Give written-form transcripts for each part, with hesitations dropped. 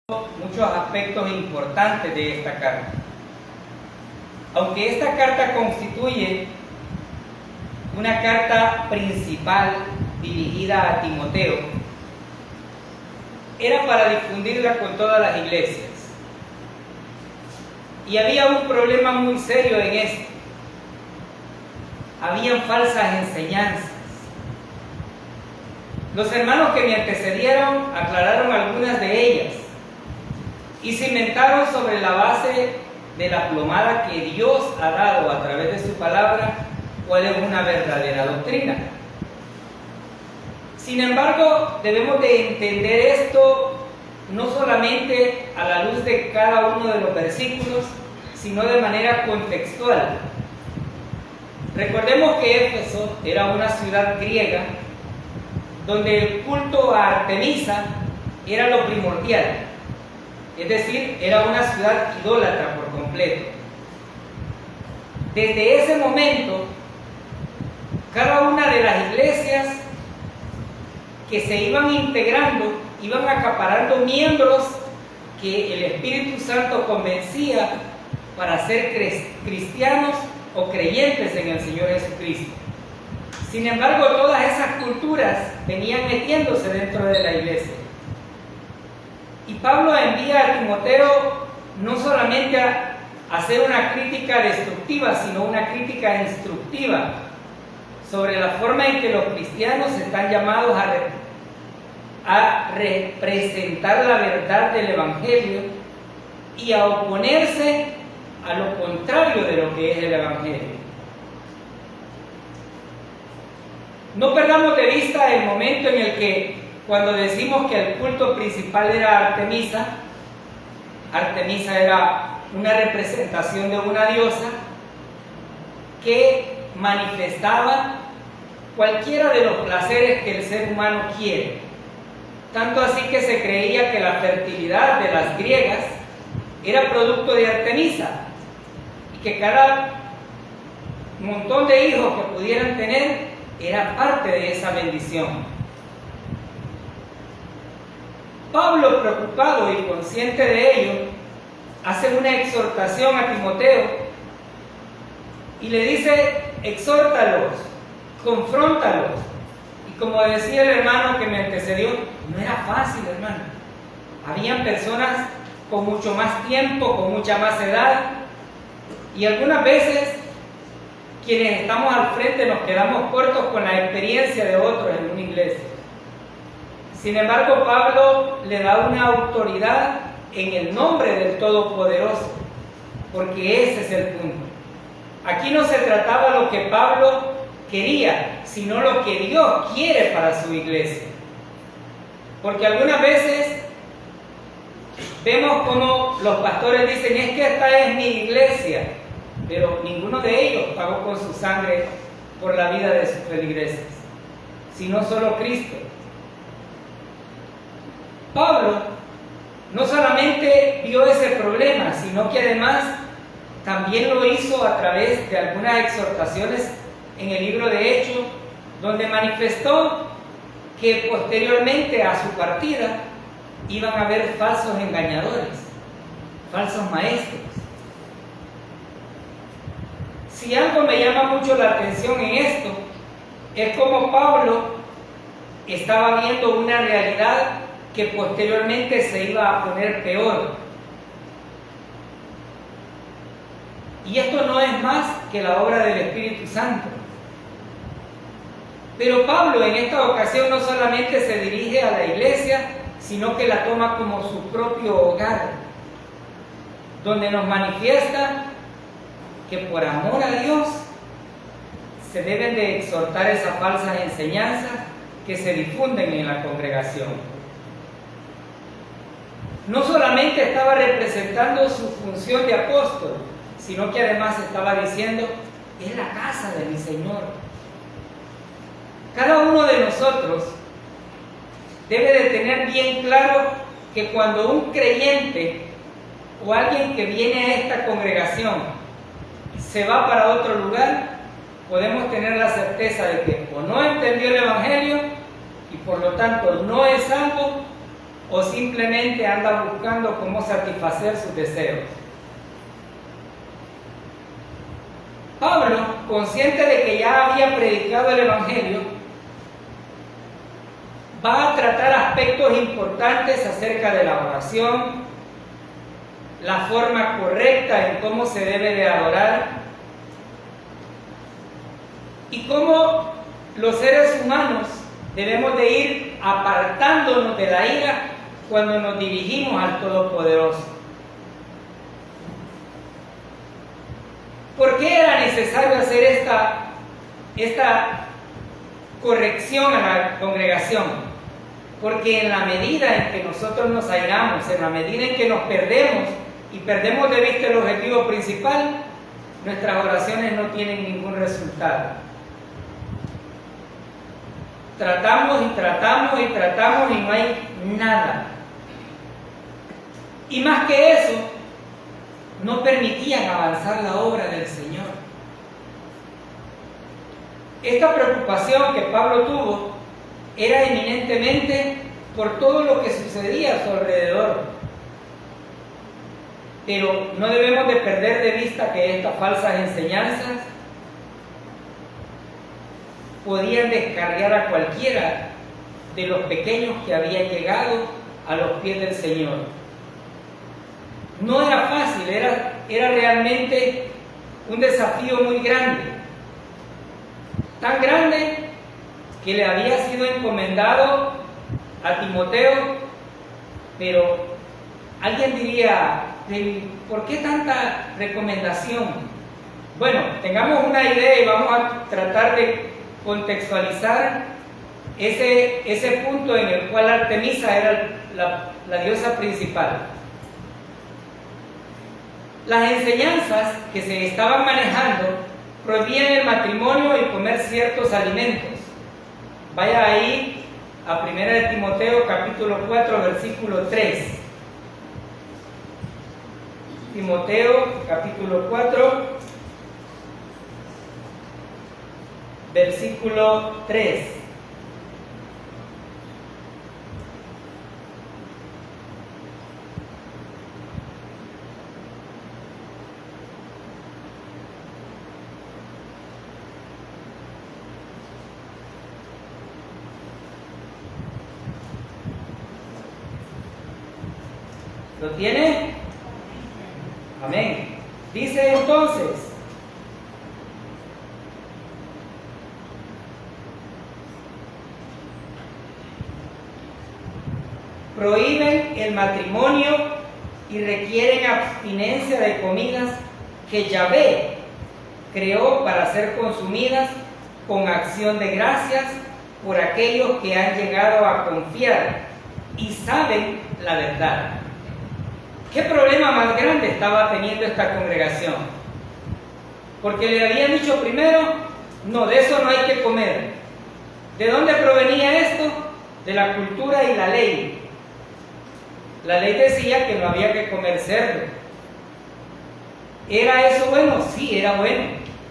muchos aspectos importantes de esta carta. Aunque esta carta constituye una carta principal dirigida a Timoteo, era para difundirla con todas las iglesias. Y había un problema muy serio en esto. Habían falsas enseñanzas. Los hermanos que me antecedieron aclararon algunas de ellas y cimentaron sobre la base de la plomada que Dios ha dado a través de su palabra cuál es una verdadera doctrina. Sin embargo, debemos de entender esto no solamente a la luz de cada uno de los versículos, sino de manera contextual. Recordemos que Éfeso era una ciudad griega donde el culto a Artemisa era lo primordial, es decir, era una ciudad idólatra por completo. Desde ese momento, cada una de las iglesias que se iban integrando, iban acaparando miembros que el Espíritu Santo convencía para ser cristianos o creyentes en el Señor Jesucristo. Sin embargo, todas esas culturas venían metiéndose dentro de la iglesia. Y Pablo envía a Timoteo no solamente a hacer una crítica destructiva, sino una crítica instructiva sobre la forma en que los cristianos están llamados a representar la verdad del Evangelio y a oponerse a lo contrario de lo que es el Evangelio. No perdamos de vista el momento en el que, cuando decimos que el culto principal era Artemisa, Artemisa era una representación de una diosa que manifestaba cualquiera de los placeres que el ser humano quiere. Tanto así que se creía que la fertilidad de las griegas era producto de Artemisa y que cada montón de hijos que pudieran tener era parte de esa bendición. Pablo, preocupado y consciente de ello, hace una exhortación a Timoteo y le dice: exhórtalos, confróntalos. Y como decía el hermano que me antecedió, no era fácil, hermano. Habían personas con mucho más tiempo, con mucha más edad, y algunas veces quienes estamos al frente nos quedamos cortos con la experiencia de otros en una iglesia. Sin embargo, Pablo le da una autoridad en el nombre del Todopoderoso, porque ese es el punto. Aquí no se trataba lo que Pablo quería, sino lo que Dios quiere para su iglesia. Porque algunas veces vemos como los pastores dicen: es que esta es mi iglesia, pero ninguno de ellos pagó con su sangre por la vida de sus feligreses, sino solo Cristo. Pablo no solamente vio ese problema, sino que además también lo hizo a través de algunas exhortaciones en el libro de Hechos, donde manifestó que posteriormente a su partida iban a haber falsos engañadores, falsos maestros. Si algo me llama mucho la atención en esto, es como Pablo estaba viendo una realidad que posteriormente se iba a poner peor. Y esto no es más que la obra del Espíritu Santo. Pero Pablo en esta ocasión no solamente se dirige a la iglesia, sino que la toma como su propio hogar, donde nos manifiesta que por amor a Dios se deben de exhortar esas falsas enseñanzas que se difunden en la congregación. No solamente estaba representando su función de apóstol, sino que además estaba diciendo: es la casa de mi Señor. Cada uno de nosotros debe de tener bien claro que cuando un creyente o alguien que viene a esta congregación se va para otro lugar, podemos tener la certeza de que o no entendió el Evangelio y por lo tanto no es salvo, o simplemente anda buscando cómo satisfacer sus deseos. Pablo, consciente de que ya había predicado el Evangelio, va a tratar aspectos importantes acerca de la oración, la forma correcta en cómo se debe de adorar y cómo los seres humanos debemos de ir apartándonos de la ira cuando nos dirigimos al Todopoderoso. ¿Por qué era necesario hacer esta corrección a la congregación? Porque en la medida en que nosotros nos airamos, en la medida en que nos perdemos y perdemos de vista el objetivo principal, nuestras oraciones no tienen ningún resultado. Tratamos y tratamos y tratamos y no hay nada. Y más que eso, no permitían avanzar la obra del Señor. Esta preocupación que Pablo tuvo era eminentemente por todo lo que sucedía a su alrededor. Pero no debemos de perder de vista que estas falsas enseñanzas podían descargar a cualquiera de los pequeños que habían llegado a los pies del Señor. No era fácil, era realmente un desafío muy grande. Tan grande que le había sido encomendado a Timoteo, pero alguien diría, ¿por qué tanta recomendación? Bueno, tengamos una idea y vamos a tratar de contextualizar ese punto en el cual Artemisa era la diosa principal. Las enseñanzas que se estaban manejando prohibían el matrimonio y comer ciertos alimentos. Vaya ahí a 1 de Timoteo capítulo 4 versículo 3. Timoteo capítulo 4 versículo 3. ¿Lo tiene? Amén. Dice entonces, prohíben el matrimonio y requieren abstinencia de comidas que Yahvé creó para ser consumidas con acción de gracias por aquellos que han llegado a confiar y saben la verdad. ¿Qué problema más grande estaba teniendo esta congregación? Porque le habían dicho primero, no, de eso no hay que comer. ¿De dónde provenía esto? De la cultura y la ley. La ley decía que no había que comer cerdo. ¿Era eso bueno? Sí, era bueno,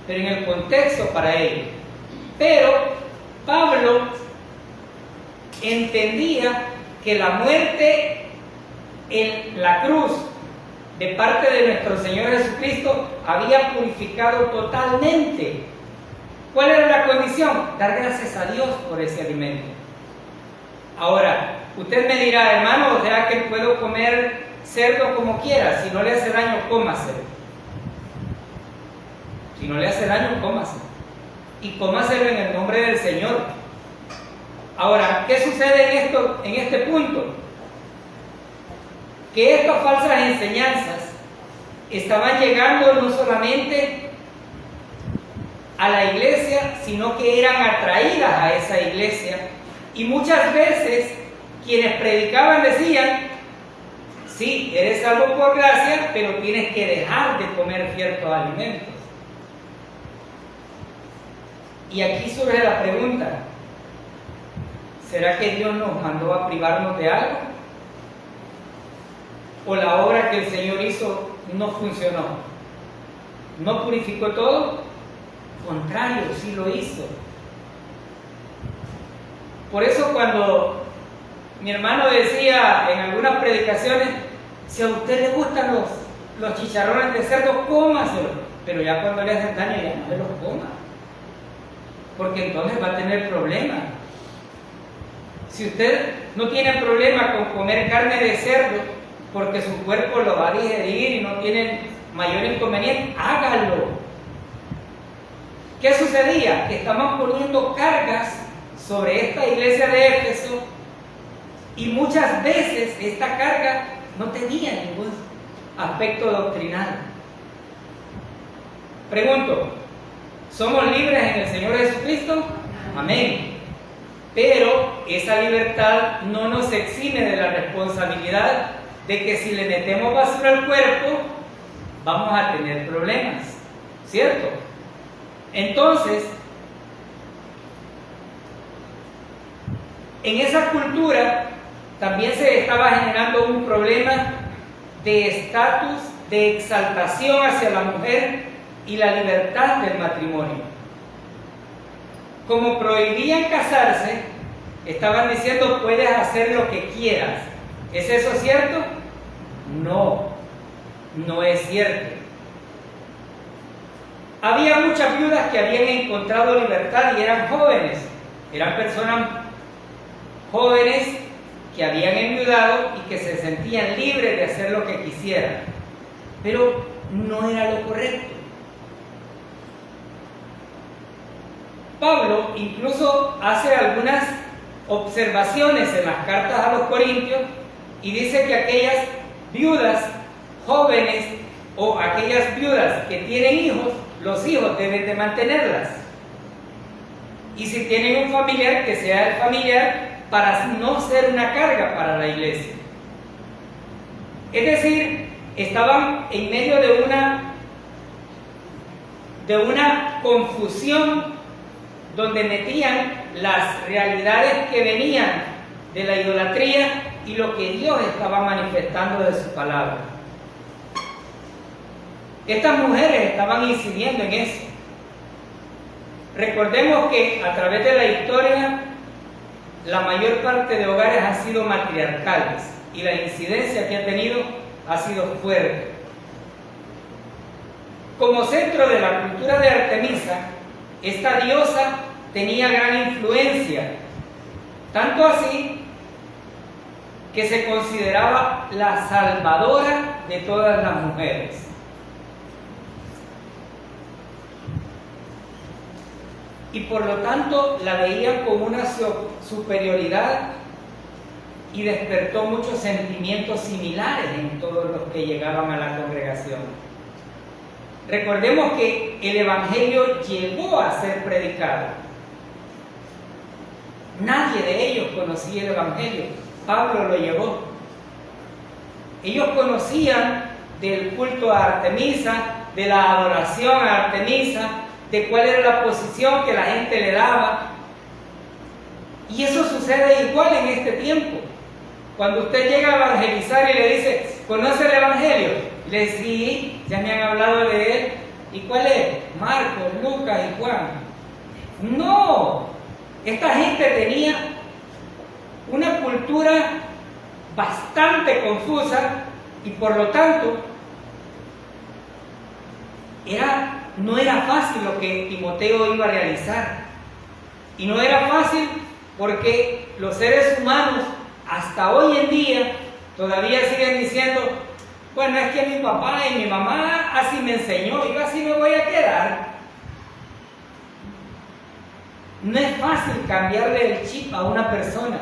pero en el contexto para ellos. Pero Pablo entendía que la muerte en la cruz de parte de nuestro Señor Jesucristo había purificado totalmente. ¿Cuál era la condición? Dar gracias a Dios por ese alimento. Ahora, usted me dirá, hermano, o sea que puedo comer cerdo como quiera, si no le hace daño, cómaselo. Si no le hace daño, cómaselo. Y cómaselo en el nombre del Señor. Ahora, ¿qué sucede en este punto? Que estas falsas enseñanzas estaban llegando no solamente a la iglesia, sino que eran atraídas a esa iglesia. Y muchas veces quienes predicaban decían, sí, eres salvo por gracia, pero tienes que dejar de comer ciertos alimentos. Y aquí surge la pregunta, ¿será que Dios nos mandó a privarnos de algo? ¿O la obra que el Señor hizo no funcionó? ¿No purificó todo? Contrario, sí lo hizo. Por eso cuando Mi hermano decía en algunas predicaciones, si a usted le gustan los chicharrones de cerdo, cómaselo, pero ya cuando le hacen daño ya no se los coma, porque entonces va a tener problemas. Si usted no tiene problema con comer carne de cerdo, porque su cuerpo lo va a digerir y no tiene mayor inconveniente, hágalo. ¿Qué sucedía? Que estaban poniendo cargas sobre esta iglesia de Éfeso y muchas veces esta carga no tenía ningún aspecto doctrinal. Pregunto, ¿somos libres en el Señor Jesucristo? Amén. Pero esa libertad no nos exime de la responsabilidad de que si le metemos basura al cuerpo, vamos a tener problemas, ¿cierto? Entonces, en esa cultura también se estaba generando un problema de estatus, de exaltación hacia la mujer y la libertad del matrimonio. Como prohibían casarse, estaban diciendo puedes hacer lo que quieras. ¿Es eso cierto? No, no es cierto. Había muchas viudas que habían encontrado libertad y eran jóvenes, eran personas jóvenes que habían enviudado y que se sentían libres de hacer lo que quisieran, pero no era lo correcto. Pablo incluso hace algunas observaciones en las cartas a los Corintios y dice que aquellas viudas jóvenes o aquellas viudas que tienen hijos, los hijos deben de mantenerlas. Y si tienen un familiar, que sea el familiar para no ser una carga para la iglesia. Es decir, estaban en medio de una confusión donde metían las realidades que venían de la idolatría y lo que Dios estaba manifestando de su palabra. Estas mujeres estaban incidiendo en eso. Recordemos que a través de la historia la mayor parte de hogares han sido matriarcales y la incidencia que ha tenido ha sido fuerte. Como centro de la cultura de Artemisa, esta diosa tenía gran influencia, tanto así que se consideraba la salvadora de todas las mujeres. Y por lo tanto la veían como una superioridad y despertó muchos sentimientos similares en todos los que llegaban a la congregación. Recordemos que el Evangelio llegó a ser predicado. Nadie de ellos conocía el Evangelio. Pablo lo llevó. Ellos conocían del culto a Artemisa, de la adoración a Artemisa, de cuál era la posición que la gente le daba. Y eso sucede igual en este tiempo. Cuando usted llega a evangelizar y le dice, ¿conoce el Evangelio? Le dice, sí, ya me han hablado de él. ¿Y cuál es? Marcos, Lucas y Juan. No, esta gente tenía una cultura bastante confusa y por lo tanto no era fácil lo que Timoteo iba a realizar. Y no era fácil porque los seres humanos hasta hoy en día todavía siguen diciendo, bueno, es que mi papá y mi mamá así me enseñó, yo así me voy a quedar. No es fácil cambiarle el chip a una persona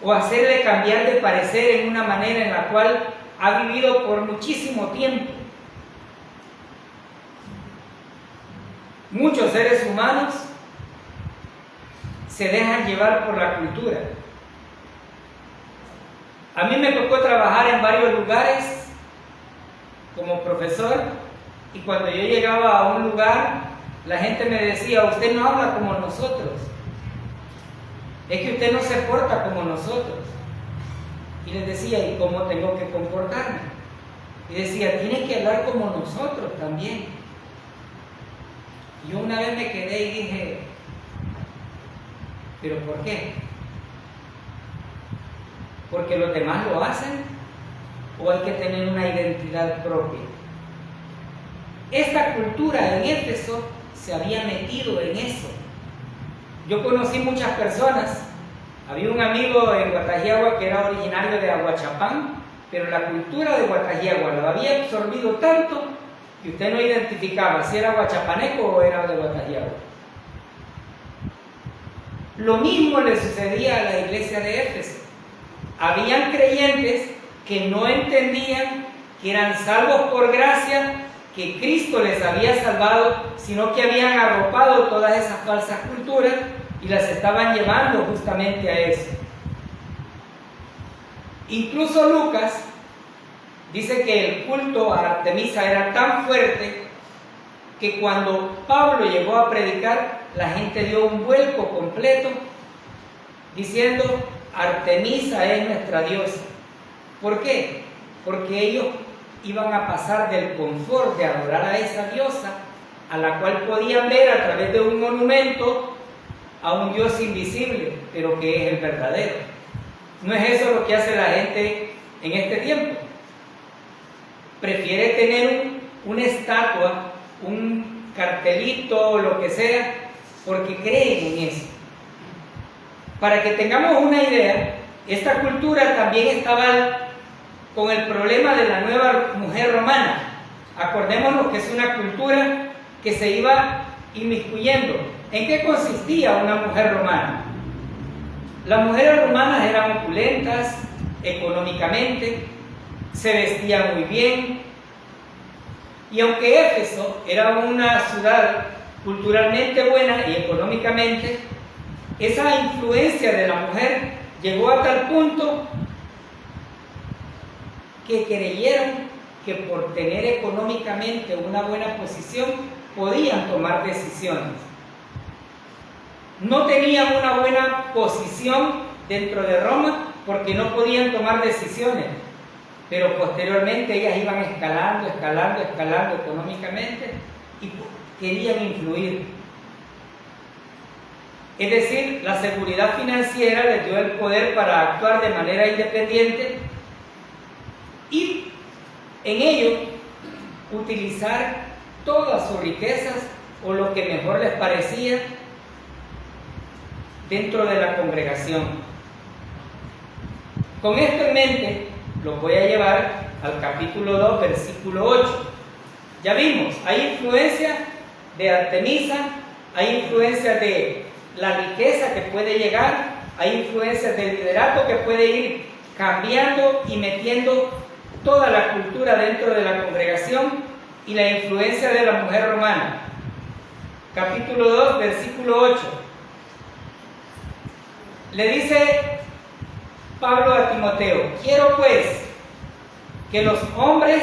o hacerle cambiar de parecer en una manera en la cual ha vivido por muchísimo tiempo. Muchos seres humanos se dejan llevar por la cultura. A mí me tocó trabajar en varios lugares como profesor y cuando yo llegaba a un lugar, la gente me decía, usted no habla como nosotros, es que usted no se porta como nosotros. Y les decía, ¿y cómo tengo que comportarme? Y decía, tiene que hablar como nosotros también. Yo una vez me quedé y dije, ¿pero por qué? porque los demás lo hacen, o hay que tener una identidad propia. Esta cultura en Éfeso se había metido en eso. Yo conocí muchas personas. Había un amigo en Guatajiagua que era originario de Aguachapán, pero la cultura de Guatajiagua lo había absorbido tanto que usted no identificaba si era guachapaneco o era de Guatajiagua. Lo mismo le sucedía a la iglesia de Éfeso. Habían creyentes que no entendían que eran salvos por gracia, que Cristo les había salvado, sino que habían arropado todas esas falsas culturas y las estaban llevando justamente a eso. Incluso Lucas dice que el culto a Artemisa era tan fuerte que cuando Pablo llegó a predicar, la gente dio un vuelco completo diciendo: Artemisa es nuestra diosa. ¿Por qué? Porque ellos iban a pasar del confort de adorar a esa diosa, a la cual podían ver a través de un monumento, a un Dios invisible, pero que es el verdadero. No es eso lo que hace la gente en este tiempo. Prefiere tener una estatua, un cartelito o lo que sea, porque creen en eso. Para que tengamos una idea, esta cultura también estaba con el problema de la nueva mujer romana. Acordémonos que es una cultura que se iba inmiscuyendo. ¿En qué consistía una mujer romana? Las mujeres romanas eran opulentas económicamente, se vestían muy bien, y aunque Éfeso era una ciudad culturalmente buena y económicamente, esa influencia de la mujer llegó a tal punto que creyeron que por tener económicamente una buena posición podían tomar decisiones. No tenían una buena posición dentro de Roma porque no podían tomar decisiones, pero posteriormente ellas iban escalando económicamente y querían influir. Es decir, la seguridad financiera les dio el poder para actuar de manera independiente y en ello utilizar todas sus riquezas o lo que mejor les parecía dentro de la congregación. Con esto en mente, los voy a llevar al capítulo 2, versículo 8. Ya vimos, hay influencia de Artemisa, hay influencia de la riqueza que puede llegar, hay influencia del liderato que puede ir cambiando y metiendo toda la cultura dentro de la congregación, y la influencia de la mujer romana. Capítulo 2, versículo 8. Le dice Pablo a Timoteo: quiero pues que los hombres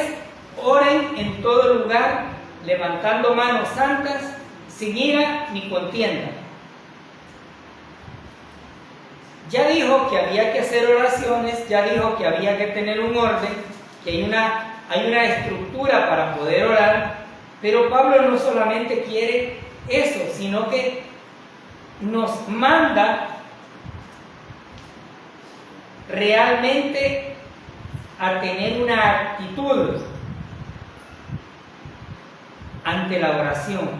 oren en todo lugar, levantando manos santas, sin ira ni contienda. Ya dijo que había que hacer oraciones, ya dijo que había que tener un orden, que hay una estructura para poder orar, pero Pablo no solamente quiere eso, sino que nos manda realmente a tener una actitud ante la oración.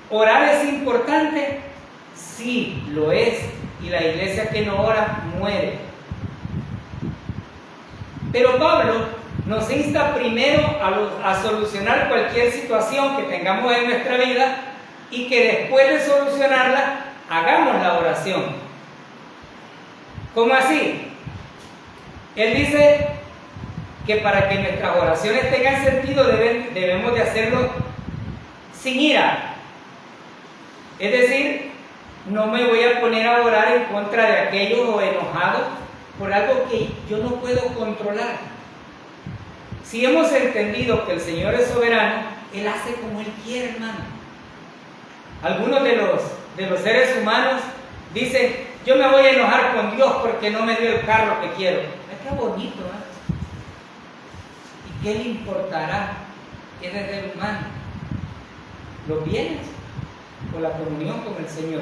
¿Orar es importante? Sí, lo es, y la iglesia que no ora muere. Pero Pablo nos insta primero a solucionar cualquier situación que tengamos en nuestra vida y que después de solucionarla hagamos la oración. ¿Cómo así? Él dice que para que nuestras oraciones tengan sentido debemos de hacerlo sin ira. Es decir, no me voy a poner a orar en contra de aquellos o enojado por algo que yo no puedo controlar. Si hemos entendido que el Señor es soberano, Él hace como Él quiere, hermano. Algunos de los seres humanos dicen: yo me voy a enojar con Dios porque no me dio el carro que quiero. Ay, qué bonito, ¿eh? ¿Y qué le importará? ¿Qué es del humano? ¿Los bienes o la comunión con el Señor?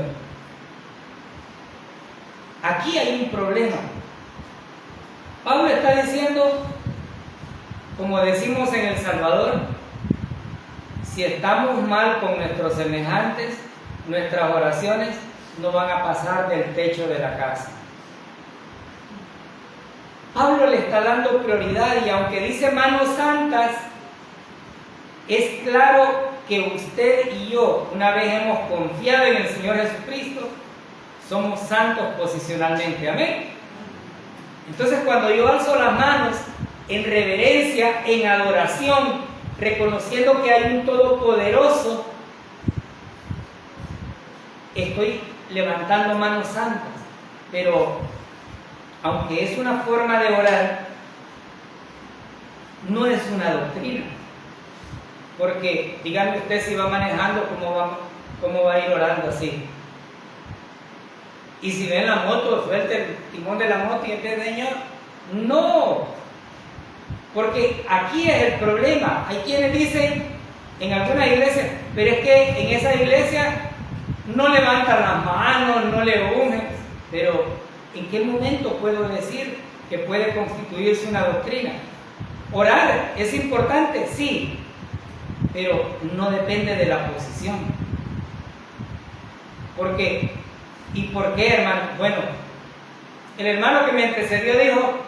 Aquí hay un problema. Pablo está diciendo, como decimos en El Salvador, si estamos mal con nuestros semejantes, nuestras oraciones no van a pasar del techo de la casa. Pablo le está dando prioridad, y aunque dice manos santas, es claro que usted y yo, una vez hemos confiado en el Señor Jesucristo, somos santos posicionalmente. Amén. Entonces, cuando yo alzo las manos en reverencia, en adoración, reconociendo que hay un Todopoderoso, estoy levantando manos santas. Pero aunque es una forma de orar, no es una doctrina. Porque díganme usted, si va manejando, ¿cómo va a ir orando así? Y si ven la moto, suelte el timón de la moto y empieza, Señor, no. Porque aquí es el problema. Hay quienes dicen en algunas iglesias, pero es que en esa iglesia no levantan las manos, no le ungen. Pero ¿en qué momento puedo decir que puede constituirse una doctrina? Orar es importante, sí, pero no depende de la posición. ¿Por qué? ¿Y por qué, hermano? Bueno, el hermano que me antecedió dijo,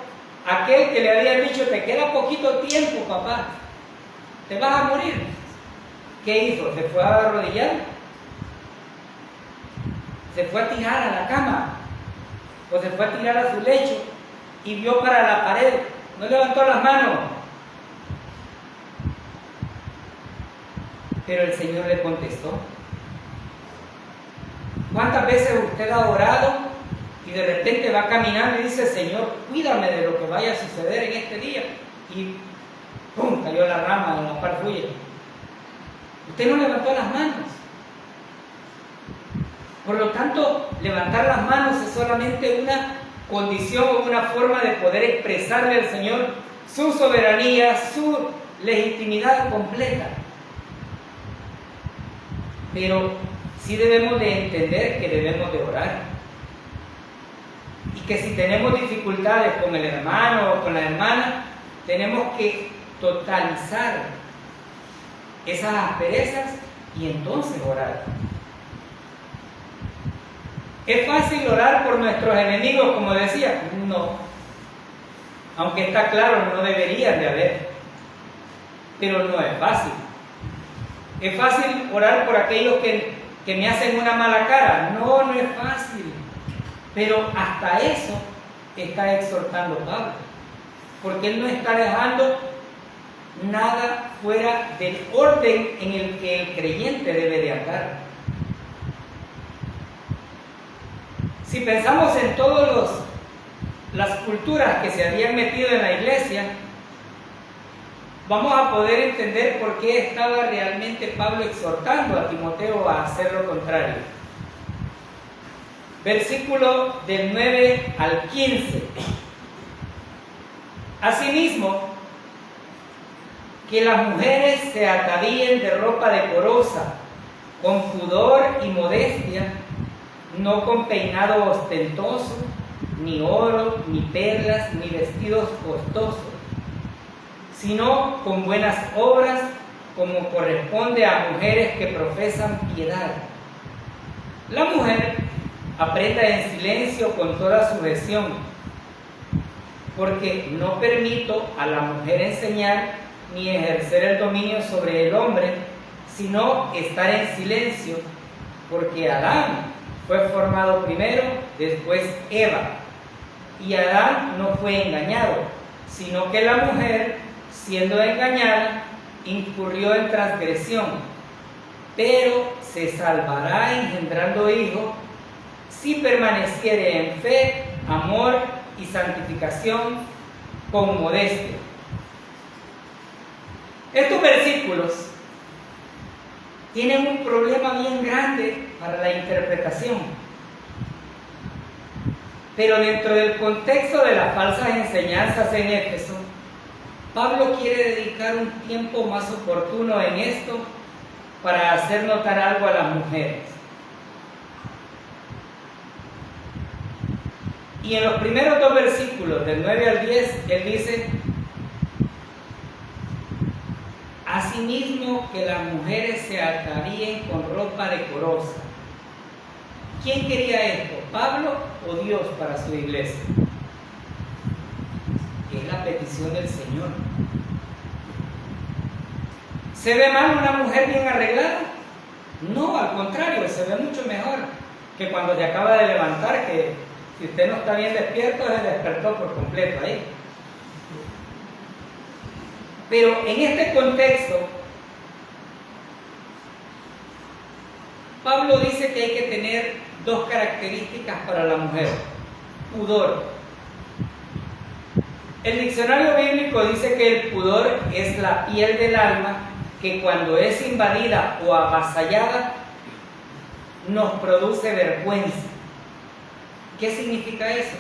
aquel que le había dicho, te queda poquito tiempo, papá, te vas a morir. ¿Qué hizo? ¿Se fue a arrodillar? ¿Se fue a tirar a la cama? ¿O se fue a tirar a su lecho y vio para la pared? ¿No levantó las manos? Pero el Señor le contestó. ¿Cuántas veces usted ha orado y de repente va caminando y dice, Señor, cuídame de lo que vaya a suceder en este día? Y ¡pum!, cayó la rama en la par suya. Usted no levantó las manos. Por lo tanto, levantar las manos es solamente una condición o una forma de poder expresarle al Señor su soberanía, su legitimidad completa. Pero sí debemos de entender que debemos de orar. Y que si tenemos dificultades con el hermano o con la hermana, tenemos que totalizar esas asperezas y entonces orar. ¿Es fácil orar por nuestros enemigos, como decía? No. Aunque está claro, no deberían de haber. Pero no es fácil. ¿Es fácil orar por aquellos que me hacen una mala cara? No, no es fácil. Pero hasta eso está exhortando Pablo. Porque él no está dejando nada fuera del orden en el que el creyente debe de andar. Si pensamos en todas las culturas que se habían metido en la iglesia, vamos a poder entender por qué estaba realmente Pablo exhortando a Timoteo a hacer lo contrario. Versículo del 9 al 15. Asimismo, que las mujeres se atavíen de ropa decorosa, con pudor y modestia, no con peinado ostentoso, ni oro, ni perlas, ni vestidos costosos, sino con buenas obras, como corresponde a mujeres que profesan piedad. La mujer aprenda en silencio con toda sujeción, porque no permito a la mujer enseñar ni ejercer el dominio sobre el hombre, sino estar en silencio, porque Adán fue formado primero, después Eva, y Adán no fue engañado, sino que la mujer, siendo engañada, incurrió en transgresión, pero se salvará engendrando hijos si permaneciere en fe, amor y santificación con modestia. Estos versículos tienen un problema bien grande para la interpretación, pero dentro del contexto de las falsas enseñanzas en Éfeso, Pablo quiere dedicar un tiempo más oportuno en esto para hacer notar algo a las mujeres. Y en los primeros 2 versículos, del 9 al 10, él dice: asimismo que las mujeres se atavíen con ropa decorosa. ¿Quién quería esto? ¿Pablo o Dios para su iglesia? Es la petición del Señor. ¿Se ve mal una mujer bien arreglada? No, al contrario, se ve mucho mejor que cuando se acaba de levantar, que si usted no está bien despierto, se despertó por completo ahí. Pero en este contexto, Pablo dice que hay que tener 2 características para la mujer: pudor. El diccionario bíblico dice que el pudor es la piel del alma que cuando es invadida o avasallada nos produce vergüenza. ¿Qué significa eso?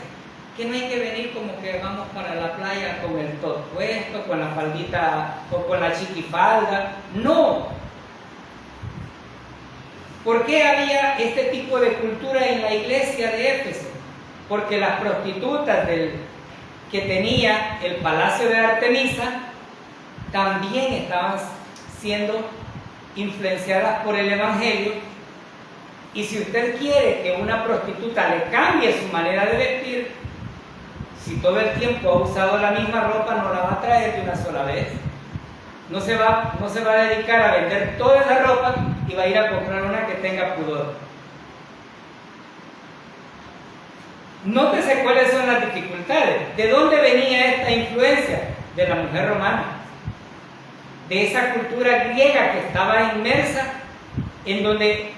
Que no hay que venir como que vamos para la playa con el top puesto, con la faldita o con la chiquifalda. No. ¿Por qué había este tipo de cultura en la iglesia de Éfeso? Porque las prostitutas que tenía el palacio de Artemisa también estaban siendo influenciadas por el Evangelio. Y si usted quiere que una prostituta le cambie su manera de vestir, si todo el tiempo ha usado la misma ropa, no la va a traer de una sola vez. No se va a dedicar a vender toda esa ropa y va a ir a comprar una que tenga pudor. Nótese cuáles son las dificultades. ¿De dónde venía esta influencia? De la mujer romana. De esa cultura griega que estaba inmersa en donde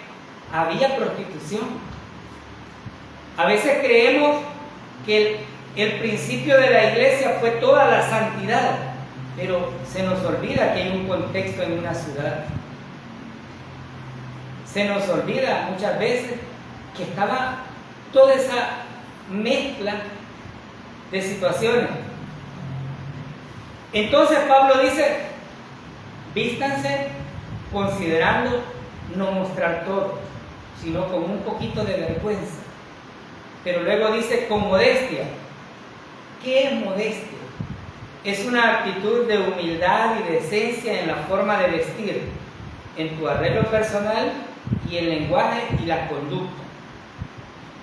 había prostitución. A veces creemos que el principio de la iglesia fue toda la santidad, pero se nos olvida que hay un contexto en una ciudad. Se nos olvida muchas veces que estaba toda esa mezcla de situaciones. Entonces Pablo dice: vístanse considerando no mostrar todo, sino con un poquito de vergüenza. Pero luego dice: con modestia. ¿Qué es modestia? Es una actitud de humildad y de decencia en la forma de vestir, en tu arreglo personal y el lenguaje y la conducta.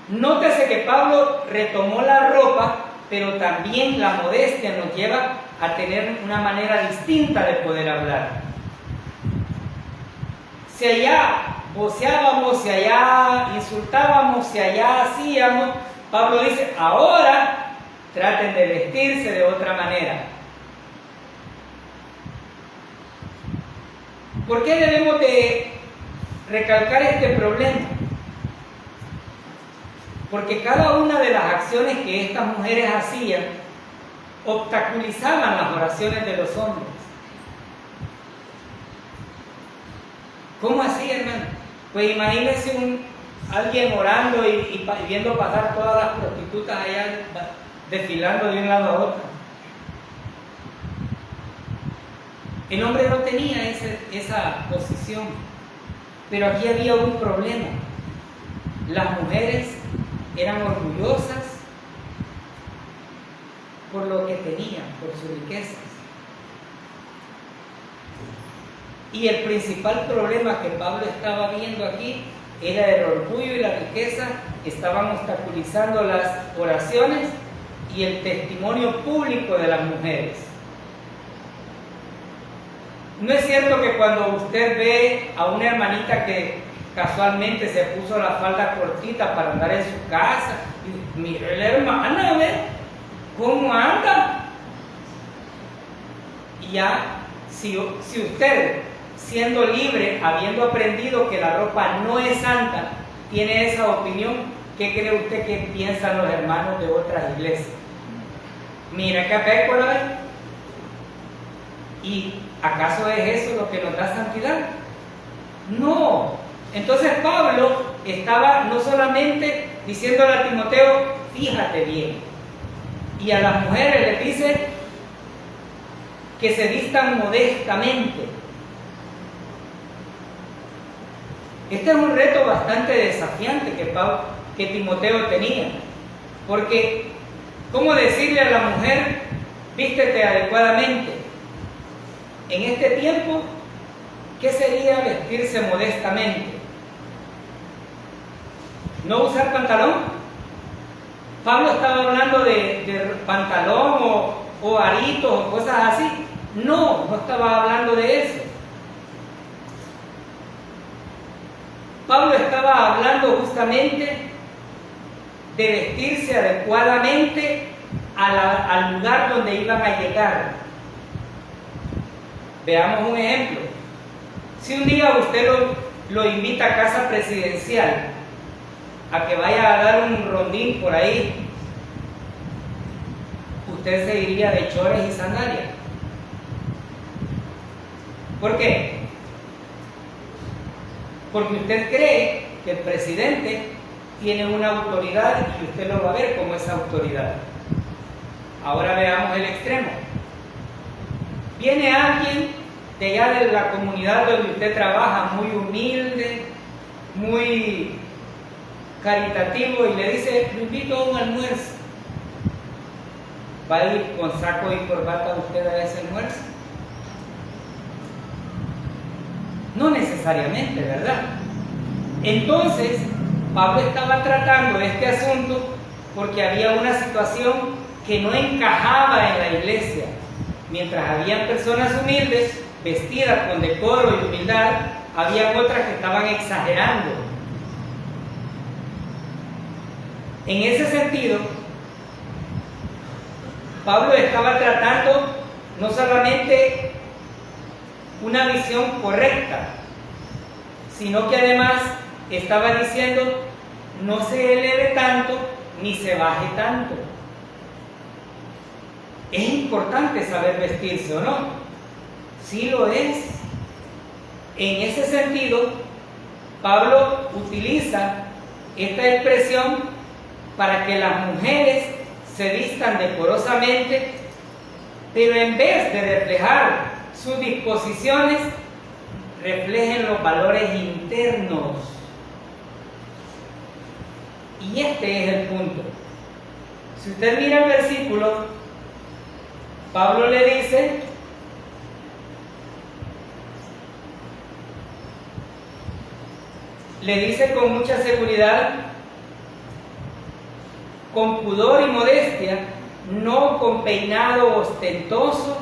Nótese que Pablo retomó la ropa, pero también la modestia nos lleva a tener una manera distinta de poder hablar. Si allá voceábamos, si allá insultábamos, si allá hacíamos, Pablo dice: ahora traten de vestirse de otra manera. ¿Por qué debemos de recalcar este problema? Porque cada una de las acciones que estas mujeres hacían obstaculizaban las oraciones de los hombres. ¿Cómo así, hermano? Pues imagínense alguien orando y viendo pasar todas las prostitutas allá desfilando de un lado a otro. El hombre no tenía esa posición, pero aquí había un problema. Las mujeres eran orgullosas por lo que tenían, por sus riquezas. Y el principal problema que Pablo estaba viendo aquí era el orgullo y la riqueza estaban obstaculizando las oraciones y el testimonio público de las mujeres. No es cierto que cuando usted ve a una hermanita que casualmente se puso la falda cortita para andar en su casa, y mire la hermana, ¿ve? ¿Cómo anda? Y ya, si usted, siendo libre, habiendo aprendido que la ropa no es santa, tiene esa opinión, ¿qué cree usted que piensan los hermanos de otras iglesias? Mira qué pecado, ¿ve? ¿Y acaso es eso lo que nos da santidad? No. Entonces Pablo estaba no solamente diciéndole a Timoteo: fíjate bien, y a las mujeres les dice que se vistan modestamente. Este es un reto bastante desafiante que Timoteo tenía. Porque, ¿cómo decirle a la mujer, vístete adecuadamente? En este tiempo, ¿qué sería vestirse modestamente? ¿No usar pantalón? Pablo estaba hablando de pantalón o aritos o cosas así. No estaba hablando de eso. Pablo estaba hablando justamente de vestirse adecuadamente al lugar donde iban a llegar. Veamos un ejemplo. Si un día usted lo invita a casa presidencial a que vaya a dar un rondín por ahí, usted se iría de chores y sandalias. ¿Por qué? Porque usted cree que el presidente tiene una autoridad y usted lo va a ver como esa autoridad. Ahora veamos el extremo. Viene alguien de allá de la comunidad donde usted trabaja, muy humilde, muy caritativo, y le dice, lo invito a un almuerzo. ¿Va a ir con saco y corbata usted a ese almuerzo? No necesariamente, ¿verdad? Entonces, Pablo estaba tratando este asunto porque había una situación que no encajaba en la iglesia. Mientras habían personas humildes, vestidas con decoro y humildad, había otras que estaban exagerando. En ese sentido, Pablo estaba tratando no solamente una visión correcta, sino que además estaba diciendo, no se eleve tanto ni se baje tanto. ¿Es importante saber vestirse o no? Sí lo es. En ese sentido, Pablo utiliza esta expresión para que las mujeres se vistan decorosamente, pero en vez de reflejar sus disposiciones, reflejen los valores internos. Y este es el punto. Si usted mira el versículo, Pablo le dice con mucha seguridad, con pudor y modestia, no con peinado ostentoso,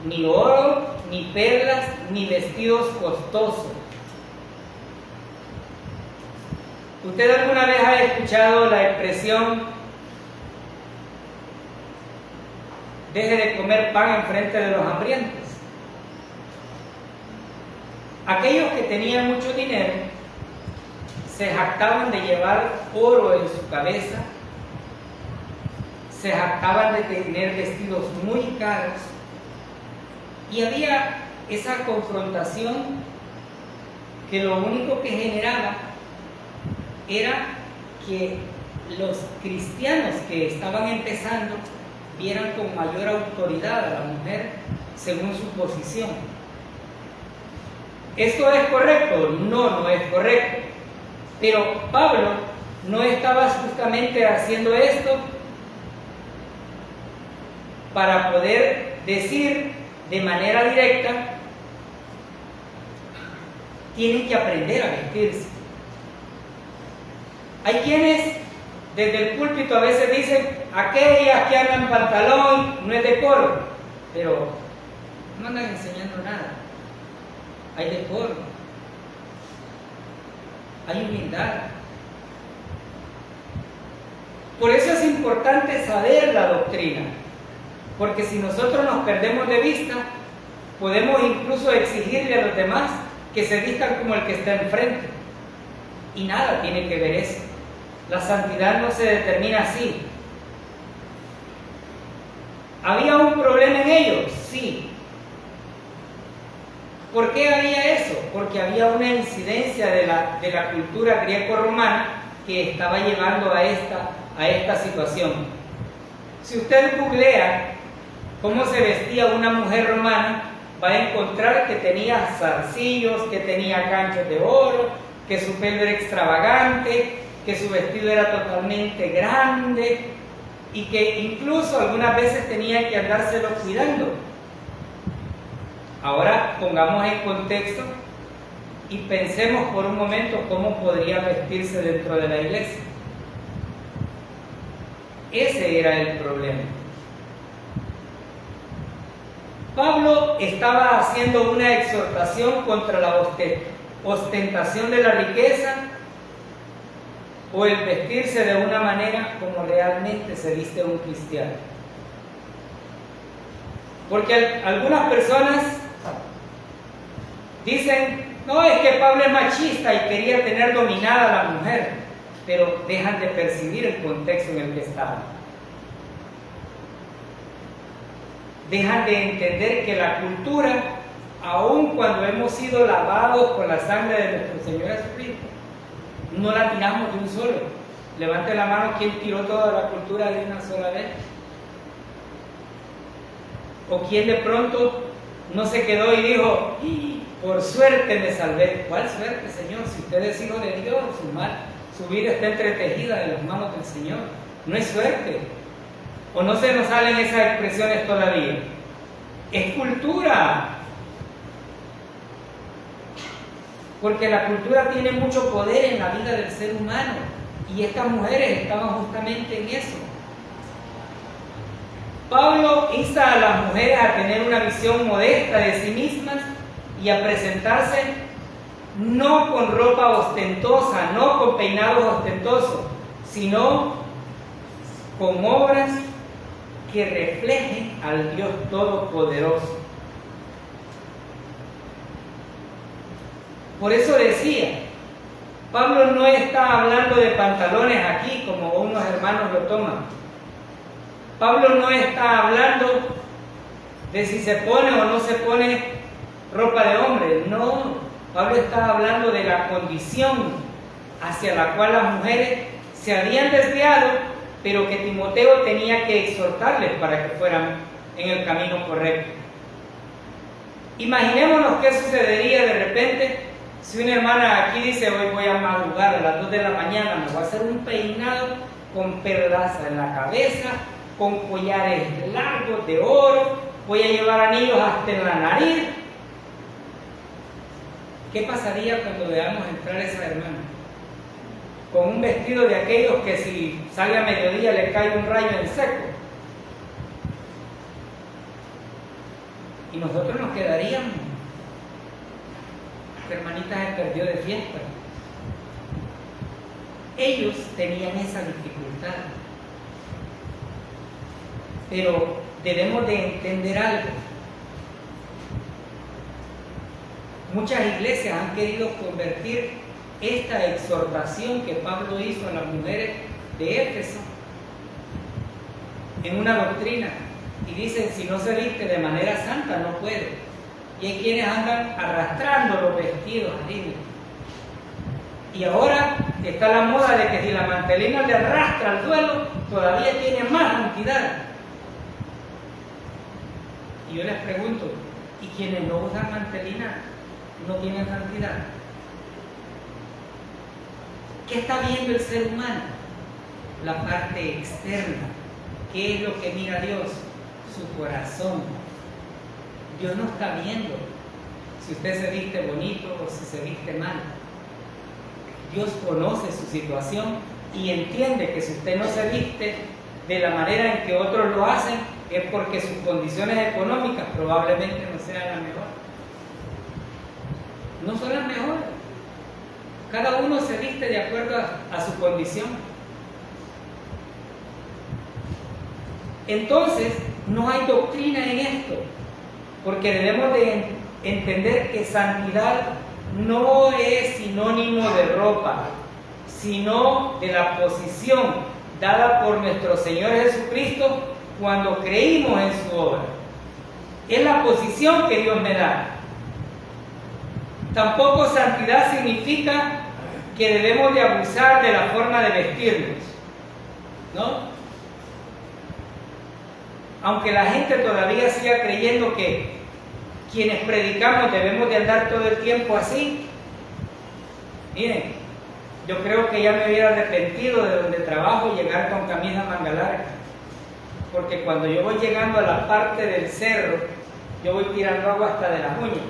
ni oro, ni perlas, ni vestidos costosos. ¿Usted alguna vez ha escuchado la expresión, deje de comer pan enfrente de los hambrientos? Aquellos que tenían mucho dinero se jactaban de llevar oro en su cabeza, se jactaban de tener vestidos muy caros, y había esa confrontación que lo único que generaba era que los cristianos que estaban empezando vieran con mayor autoridad a la mujer según su posición. ¿Esto es correcto? No es correcto. Pero Pablo no estaba justamente haciendo esto para poder decir de manera directa, tienen que aprender a vestirse. Hay quienes desde el púlpito a veces dicen, aquellas que andan en pantalón no es decoro, pero no andan enseñando nada. Hay decoro, hay humildad. Por eso es importante saber la doctrina, porque si nosotros nos perdemos de vista, podemos incluso exigirle a los demás que se vistan como el que está enfrente, y nada tiene que ver eso. La santidad no se determina así. ¿Había un problema en ellos? Sí. ¿Por qué había eso? Porque había una incidencia de la cultura griego-romana que estaba llevando a esta situación. Si usted googlea cómo se vestía una mujer romana, va a encontrar que tenía zarcillos, que tenía ganchos de oro, que su pelo era extravagante, que su vestido era totalmente grande, y que incluso algunas veces tenía que andárselo cuidando. Ahora pongamos en contexto y pensemos por un momento cómo podría vestirse dentro de la iglesia. Ese era el problema. Pablo estaba haciendo una exhortación contra la ostentación de la riqueza o el vestirse de una manera como realmente se viste un cristiano. Porque algunas personas dicen, no, es que Pablo es machista y quería tener dominada a la mujer, pero dejan de percibir el contexto en el que estaban. Dejan de entender que la cultura, aun cuando hemos sido lavados con la sangre de nuestro Señor Jesucristo, no la tiramos de un solo. Levante la mano quien tiró toda la cultura de una sola vez. O quien de pronto no se quedó y dijo, por suerte me salvé. ¿Cuál suerte, Señor? Si usted es hijo de Dios, su vida está entretejida en las manos del Señor. No es suerte. ¿O no se nos salen esas expresiones todavía? Es cultura. Porque la cultura tiene mucho poder en la vida del ser humano. Y estas mujeres estaban justamente en eso. Pablo insta a las mujeres a tener una visión modesta de sí mismas y a presentarse no con ropa ostentosa, no con peinados ostentosos, sino con obras que reflejen al Dios Todopoderoso. Por eso decía, Pablo no está hablando de pantalones aquí como unos hermanos lo toman. Pablo no está hablando de si se pone o no se pone ropa de hombre. No, Pablo está hablando de la condición hacia la cual las mujeres se habían desviado, pero que Timoteo tenía que exhortarles para que fueran en el camino correcto. Imaginémonos qué sucedería de repente si una hermana aquí dice, hoy voy a madrugar a las 2 de la mañana, me voy a hacer un peinado con perlas en la cabeza, con collares largos de oro, voy a llevar anillos hasta en la nariz. ¿Qué pasaría cuando veamos entrar a esa hermana? Con un vestido de aquellos que si sale a mediodía le cae un rayo en seco. Y nosotros nos quedaríamos. La hermanita se perdió de fiesta. Ellos tenían esa dificultad. Pero debemos de entender algo. Muchas iglesias han querido convertir esta exhortación que Pablo hizo a las mujeres de Éfeso en una doctrina. Y dicen, si no se viste de manera santa, no puede. Y hay quienes andan arrastrando los vestidos así. Y ahora está la moda de que si la mantelina le arrastra al suelo, todavía tiene más santidad. Y yo les pregunto, ¿y quienes no usan mantelina no tienen santidad? ¿Qué está viendo el ser humano? La parte externa. ¿Qué es lo que mira Dios? Su corazón. Dios no está viendo si usted se viste bonito o si se viste mal. Dios conoce su situación y entiende que si usted no se viste de la manera en que otros lo hacen, es porque sus condiciones económicas probablemente no sean las mejores. No son las mejores. Cada uno se viste de acuerdo a su condición. Entonces, no hay doctrina en esto, porque debemos de entender que santidad no es sinónimo de ropa, sino de la posición dada por nuestro Señor Jesucristo cuando creímos en su obra. Es la posición que Dios me da. Tampoco santidad significa que debemos de abusar de la forma de vestirnos, ¿no? Aunque la gente todavía siga creyendo que quienes predicamos debemos de andar todo el tiempo así. Miren, yo creo que ya me hubiera arrepentido de donde trabajo llegar con camisa manga larga. porque cuando yo voy llegando a la parte del cerro, yo voy tirando agua hasta de las uñas.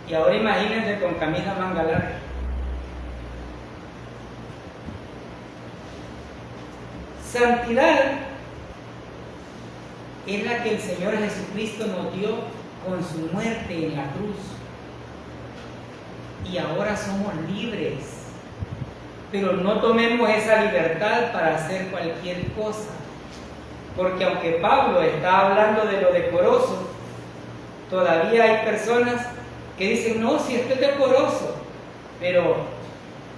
Y ahora imagínense con camisa manga larga. Santidad es la que el Señor Jesucristo nos dio con su muerte en la cruz. Y ahora somos libres. Pero no tomemos esa libertad para hacer cualquier cosa. Porque aunque Pablo está hablando de lo decoroso, todavía hay personas que dicen, no, si esto es decoroso. Pero,